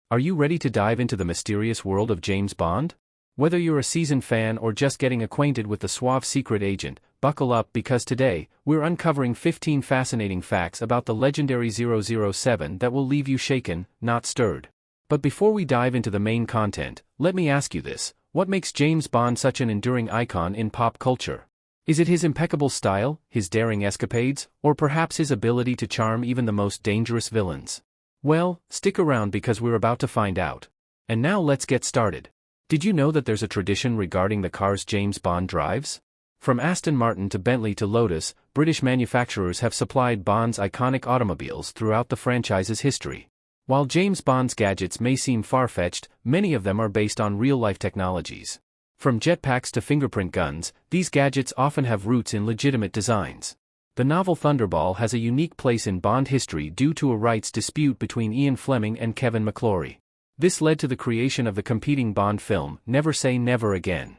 Are you ready to dive into the mysterious world of James Bond? Whether you're a seasoned fan or just getting acquainted with the suave secret agent, buckle up because today, we're uncovering 15 fascinating facts about the legendary 007 that will leave you shaken, not stirred. But before we dive into the main content, let me ask you this: what makes James Bond such an enduring icon in pop culture? Is it his impeccable style, his daring escapades, or perhaps his ability to charm even the most dangerous villains? Well, stick around because we're about to find out. And now let's get started. Did you know that there's a tradition regarding the cars James Bond drives? From Aston Martin to Bentley to Lotus, British manufacturers have supplied Bond's iconic automobiles throughout the franchise's history. While James Bond's gadgets may seem far-fetched, many of them are based on real-life technologies. From jetpacks to fingerprint guns, these gadgets often have roots in legitimate designs. The novel Thunderball has a unique place in Bond history due to a rights dispute between Ian Fleming and Kevin McClory. This led to the creation of the competing Bond film, Never Say Never Again.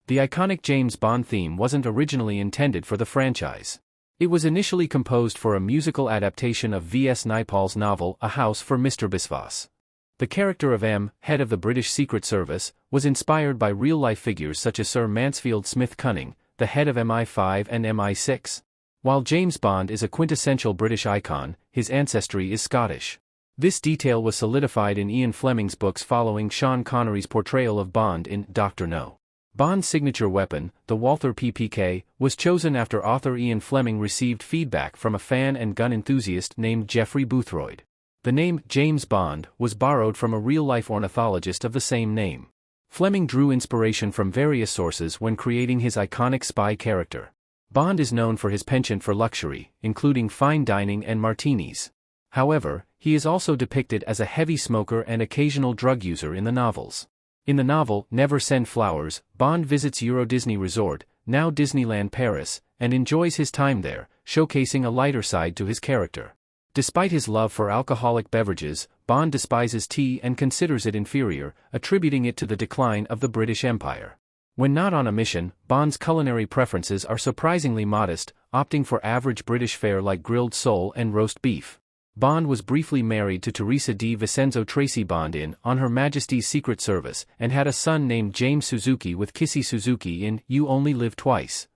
The iconic James Bond theme wasn't originally intended for the franchise. It was initially composed for a musical adaptation of V.S. Naipaul's novel A House for Mr. Biswas. The character of M, head of the British Secret Service, was inspired by real-life figures such as Sir Mansfield Smith Cunning, the head of MI5 and MI6. While James Bond is a quintessential British icon, his ancestry is Scottish. This detail was solidified in Ian Fleming's books following Sean Connery's portrayal of Bond in Dr. No. Bond's signature weapon, the Walther PPK, was chosen after author Ian Fleming received feedback from a fan and gun enthusiast named Geoffrey Boothroyd. The name James Bond was borrowed from a real-life ornithologist of the same name. Fleming drew inspiration from various sources when creating his iconic spy character. Bond is known for his penchant for luxury, including fine dining and martinis. However, he is also depicted as a heavy smoker and occasional drug user in the novels. In the novel Never Send Flowers, Bond visits Euro Disney Resort, now Disneyland Paris, and enjoys his time there, showcasing a lighter side to his character. Despite his love for alcoholic beverages, Bond despises tea and considers it inferior, attributing it to the decline of the British Empire. When not on a mission, Bond's culinary preferences are surprisingly modest, opting for average British fare like grilled sole and roast beef. Bond was briefly married to Teresa di Vincenzo Tracy Bond in On Her Majesty's Secret Service and had a son named James Suzuki with Kissy Suzuki in You Only Live Twice.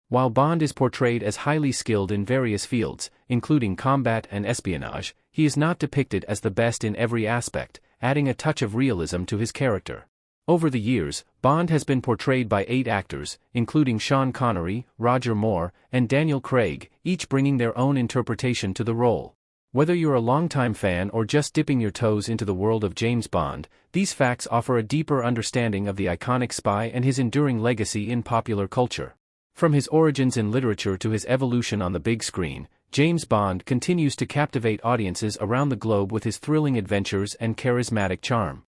While Bond is portrayed as highly skilled in various fields, including combat and espionage, he is not depicted as the best in every aspect, adding a touch of realism to his character. Over the years, Bond has been portrayed by 8 actors, including Sean Connery, Roger Moore, and Daniel Craig, each bringing their own interpretation to the role. Whether you're a longtime fan or just dipping your toes into the world of James Bond, these facts offer a deeper understanding of the iconic spy and his enduring legacy in popular culture. From his origins in literature to his evolution on the big screen, James Bond continues to captivate audiences around the globe with his thrilling adventures and charismatic charm.